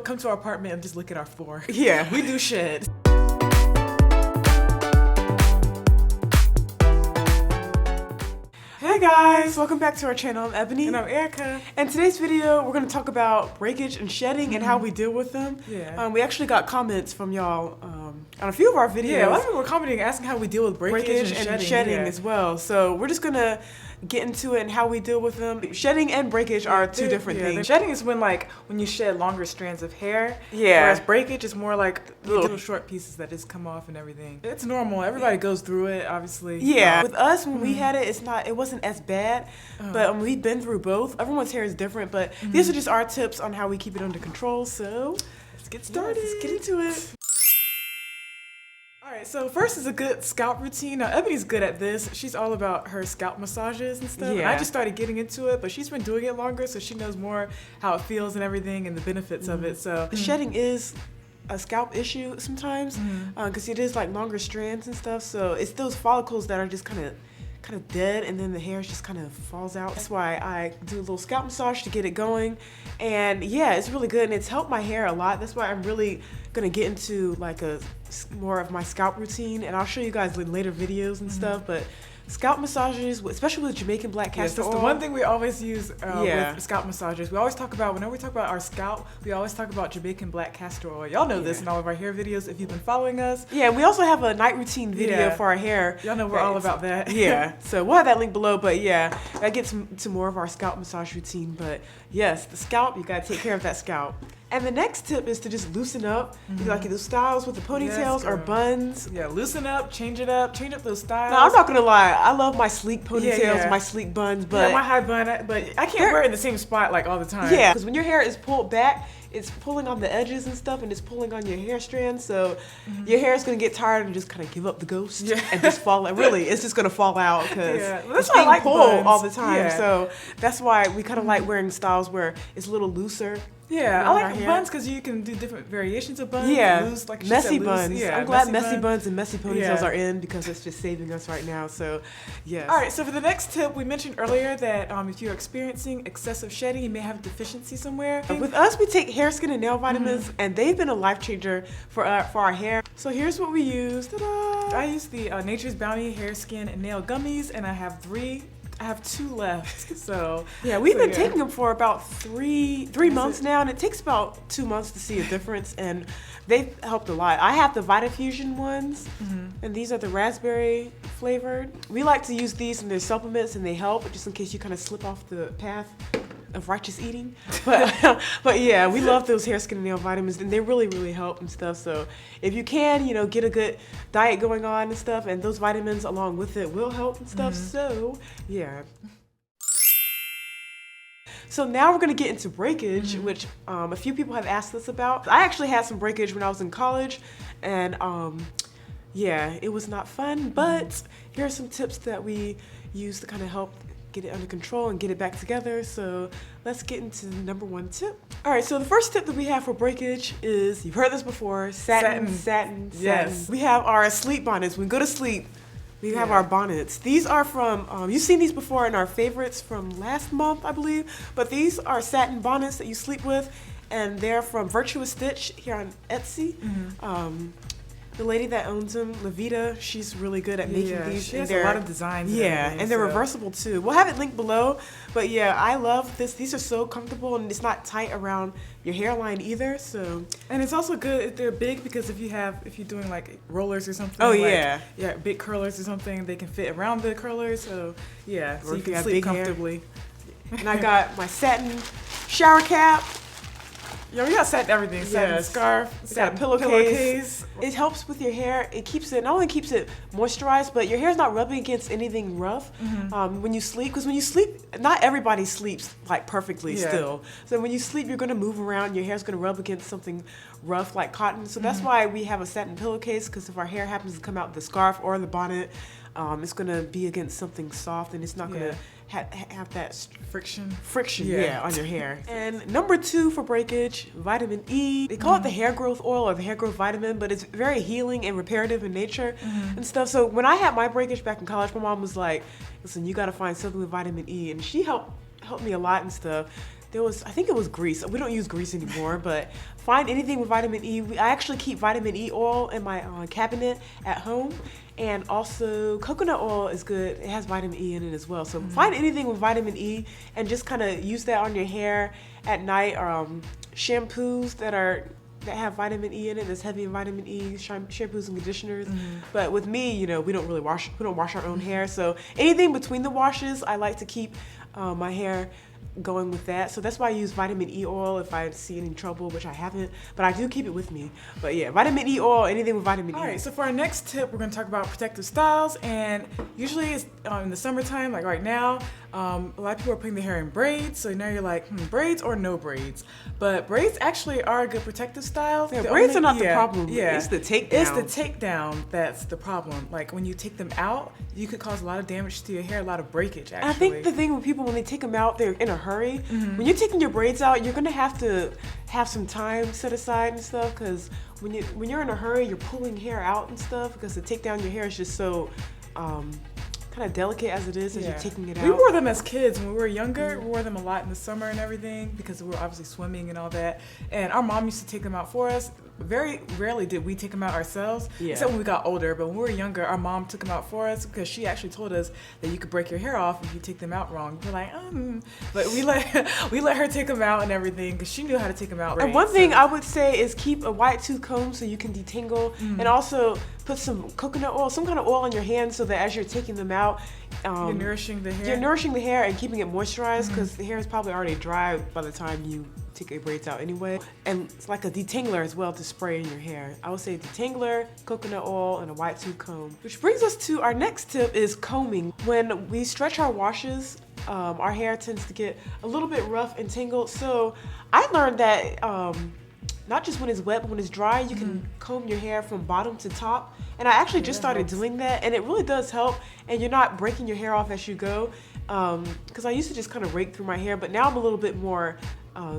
Come to our apartment and just look at our floor. Yeah. We do shed. Hey guys, welcome back to our channel. I'm Ebony. And I'm Erica. And today's video, we're going to talk about breakage and shedding and how we deal with them. Yeah. We actually got comments from y'all on a few of our videos. Yeah, a lot of people were commenting, asking how we deal with breakage and shedding as well. So we're just going to get into it and how we deal with them. Shedding and breakage are two different things. Shedding is when you shed longer strands of hair. Yeah. Whereas breakage is more like little short pieces that just come off and everything. It's normal. Everybody goes through it, obviously. Yeah. With us, when we had it, it wasn't as bad. But we've been through both. Everyone's hair is different, but these are just our tips on how we keep it under control. So let's get started. Let's get into it. Alright, so first is a good scalp routine. Now, Ebony's good at this. She's all about her scalp massages and stuff. Yeah. And I just started getting into it, but she's been doing it longer, so she knows more how it feels and everything and the benefits of it. So shedding is a scalp issue sometimes because it is like longer strands and stuff. So it's those follicles that are just kind of dead, and then the hair just kind of falls out. That's why I do a little scalp massage to get it going. And yeah, it's really good and it's helped my hair a lot. That's why I'm really gonna get into like more of my scalp routine, and I'll show you guys in later videos and stuff. But scalp massages, especially with Jamaican black castor oil. That's the one thing we always use with scalp massages. We always talk about, whenever we talk about our scalp, we always talk about Jamaican black castor oil. Y'all know this in all of our hair videos if you've been following us. Yeah, we also have a night routine video for our hair. Y'all know we're all about that. Yeah, so we'll have that link below, but yeah, that gets to more of our scalp massage routine. But yes, the scalp, you gotta take care of that scalp. And the next tip is to just loosen up. Like those styles with the ponytails or buns. Yeah, loosen up, change up those styles. No, I'm not gonna lie, I love my sleek ponytails, my sleek buns, but my high bun, but I can't wear it in the same spot like all the time. Yeah, because when your hair is pulled back, it's pulling on the edges and stuff, and it's pulling on your hair strands, so your hair is gonna get tired and just kind of give up the ghost and just fall out. Really, it's just gonna fall out because it's being pulled all the time. So that's why we kind of like wearing styles where it's a little looser. Yeah, I like buns because you can do different variations of buns. Yeah, loose, like messy said, buns. Loose. Yeah, I'm glad messy buns and messy ponytails are in because it's just saving us right now. So, yes. All right, so for the next tip, we mentioned earlier that if you're experiencing excessive shedding, you may have a deficiency somewhere. With us, we take hair, skin, and nail vitamins, and they've been a life changer for our hair. So here's what we use. Ta-da! I use the Nature's Bounty hair, skin, and nail gummies, and I have 2 left. So yeah, we've been taking them for about three months now, and it takes about 2 months to see a difference, and they've helped a lot. I have the Vitafusion ones, and these are the raspberry flavored. We like to use these in their supplements, and they help just in case you kind of slip off the path of righteous eating. But yeah, we love those hair, skin, and nail vitamins, and they really, really help and stuff. So if you can, get a good diet going on and stuff, and those vitamins along with it will help and stuff. So yeah. So now we're gonna get into breakage, which a few people have asked us about. I actually had some breakage when I was in college, and yeah, it was not fun, but here are some tips that we use to kind of help get it under control and get it back together. So let's get into the number 1 tip. All right, so the first tip that we have for breakage is, you've heard this before, satin. Yes. We have our sleep bonnets. When we go to sleep, we have our bonnets. These are from, you've seen these before in our favorites from last month, I believe, but these are satin bonnets that you sleep with, and they're from Virtuous Stitch here on Etsy. The lady that owns them, Lavita, she's really good at making these. She has a lot of designs. And they're reversible too. We'll have it linked below. But yeah, I love this. These are so comfortable, and it's not tight around your hairline either. So, and it's also good if they're big, because if you're doing like rollers or something. Oh big curlers or something, they can fit around the curlers. So yeah, so you can sleep comfortably. And I got my satin shower cap. Yeah, we got satin everything. Satin scarf, satin pillowcase. It helps with your hair. It keeps it, not only keeps it moisturized, but your hair's not rubbing against anything rough when you sleep. Because when you sleep, not everybody sleeps like perfectly still. So when you sleep, you're gonna move around. Your hair's gonna rub against something rough like cotton. So that's why we have a satin pillowcase, because if our hair happens to come out the scarf or the bonnet, it's gonna be against something soft, and it's not gonna have that friction on your hair. And number 2 for breakage, vitamin E. They call it the hair growth oil or the hair growth vitamin, but it's very healing and reparative in nature and stuff. So when I had my breakage back in college, my mom was like, listen, you gotta find something with vitamin E, and she helped me a lot and stuff. I think it was grease. We don't use grease anymore, but find anything with vitamin E. I actually keep vitamin E oil in my cabinet at home. And also coconut oil is good. It has vitamin E in it as well. So find anything with vitamin E and just kind of use that on your hair at night, or shampoos that have vitamin E in it, that's heavy in vitamin E, shampoos and conditioners. But with me, we don't wash our own hair. So anything between the washes, I like to keep my hair going with that. So that's why I use vitamin E oil if I see any trouble, which I haven't, but I do keep it with me. But yeah, vitamin E oil, anything with vitamin E. All right, so for our next tip, we're going to talk about protective styles, and usually it's in the summertime, like right now, a lot of people are putting their hair in braids, so now you're like, braids or no braids? But braids actually are a good protective style. Yeah, braids are not the problem. Yeah. It's the takedown. It's the takedown that's the problem. Like when you take them out, you could cause a lot of damage to your hair, a lot of breakage actually. I think the thing with people, when they take them out, they're in a hurry. When you're taking your braids out, you're gonna have to have some time set aside and stuff, because when you're in a hurry, you're pulling hair out and stuff, because to take down your hair is just so kind of delicate as it is as you're taking it out. We wore them as kids when we were younger. We wore them a lot in the summer and everything because we were obviously swimming and all that. And our mom used to take them out for us. Very rarely did we take them out ourselves, except when we got older. But when we were younger, our mom took them out for us because she actually told us that you could break your hair off if you take them out wrong. We're like, but we let her take them out and everything because she knew how to take them out. And one thing I would say is keep a white tooth comb so you can detangle, and also put some coconut oil, some kind of oil on your hands, so that as you're taking them out, you're nourishing the hair. You're nourishing the hair and keeping it moisturized, because the hair is probably already dry by the time you take your braids out anyway. And it's like a detangler as well to spray in your hair. I would say detangler, coconut oil, and a white tooth comb. Which brings us to our next tip, is combing. When we stretch our washes, our hair tends to get a little bit rough and tangled. So I learned that not just when it's wet, but when it's dry, you can comb your hair from bottom to top. And I actually just started doing that, and it really does help, and you're not breaking your hair off as you go. Because I used to just kind of rake through my hair, but now I'm a little bit more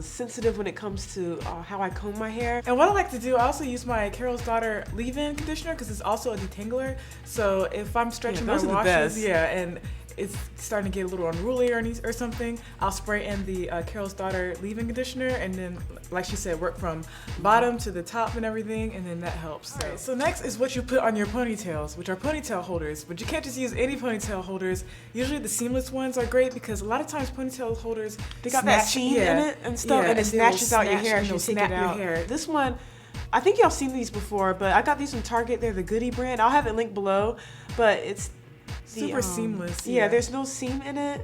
sensitive when it comes to how I comb my hair. And what I like to do, I also use my Carol's Daughter leave-in conditioner because it's also a detangler. So if I'm stretching my washes, and it's starting to get a little unruly or something, I'll spray in the Carol's Daughter leave-in conditioner, and then, like she said, work from bottom to the top and everything, and then that helps. Right, so next is what you put on your ponytails, which are ponytail holders. But you can't just use any ponytail holders. Usually the seamless ones are great because a lot of times ponytail holders, they got that seam in it and stuff, and it snatches out your hair as you take it out. This one, I think y'all seen these before, but I got these from Target. They're the Goody brand. I'll have it linked below, but it's super seamless. Yeah, there's no seam in it,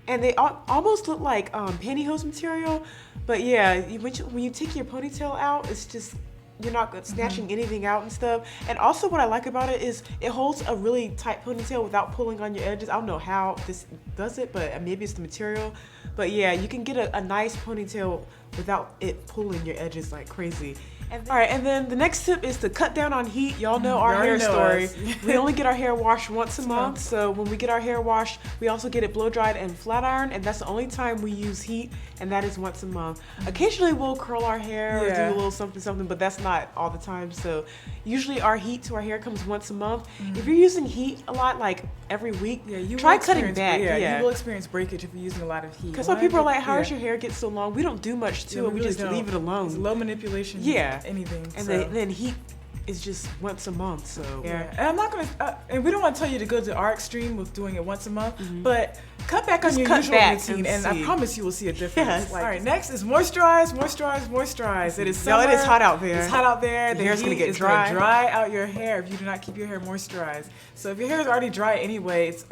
and they almost look like pantyhose material. But yeah, when you take your ponytail out, it's just, you're not snatching anything out and stuff. And also what I like about it is it holds a really tight ponytail without pulling on your edges. I don't know how this does it, but maybe it's the material. But yeah, you can get a nice ponytail without it pulling your edges like crazy. And then the next tip is to cut down on heat. Y'all know our hair story. We only get our hair washed once a month. So when we get our hair washed, we also get it blow dried and flat ironed, and that's the only time we use heat, and that is once a month. Occasionally we'll curl our hair or do a little something, but that's not all the time. So usually our heat to our hair comes once a month. If you're using heat a lot, like every week, try cutting back. You will experience breakage if you're using a lot of heat. Because some people are like, how does your hair get so long? We don't do much to it. We just leave it alone. It's low manipulation. Anything. And then heat is just once a month. So and I'm not gonna. And we don't want to tell you to go to our extreme with doing it once a month, but cut back on your usual routine, and I promise you will see a difference. All right, next is moisturize. It is summer. It is hot out there. It's hot out there. The hair's gonna get dry. Gonna dry out your hair if you do not keep your hair moisturized. So if your hair is already dry anyway, it's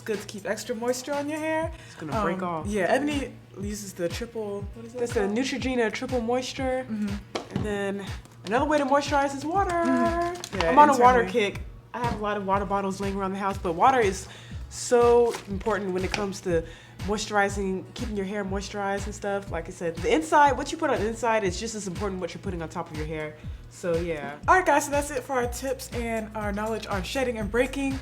good to keep extra moisture on your hair. It's gonna break off. Yeah, Ebony uses the triple. What is that? That's the Neutrogena triple moisture, and then another way to moisturize is water. I'm on a water kick. I have a lot of water bottles laying around the house, but water is so important when it comes to moisturizing, keeping your hair moisturized and stuff. Like I said, the inside, what you put on the inside is just as important what you're putting on top of your hair. So yeah. All right, guys, so that's it for our tips and our knowledge on shedding and breaking.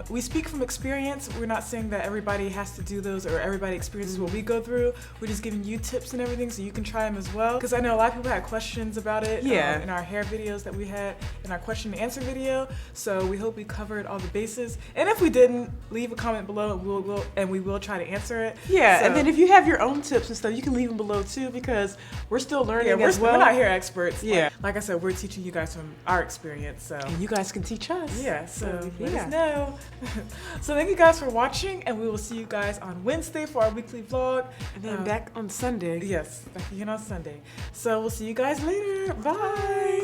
We speak from experience. We're not saying that everybody has to do those or everybody experiences what we go through. We're just giving you tips and everything so you can try them as well. Because I know a lot of people had questions about it in our hair videos that we had in our question and answer video. So we hope we covered all the bases. And if we didn't, leave a comment below and we will try to answer answer it. Yeah, so, and then if you have your own tips and stuff, you can leave them below too, because we're still learning as well. We're not here experts. Yeah. Like I said, we're teaching you guys from our experience. So and you guys can teach us. Yeah, so let us know. So thank you guys for watching, and we will see you guys on Wednesday for our weekly vlog. And then back on Sunday. Yes, back again on Sunday. So we'll see you guys later. Bye.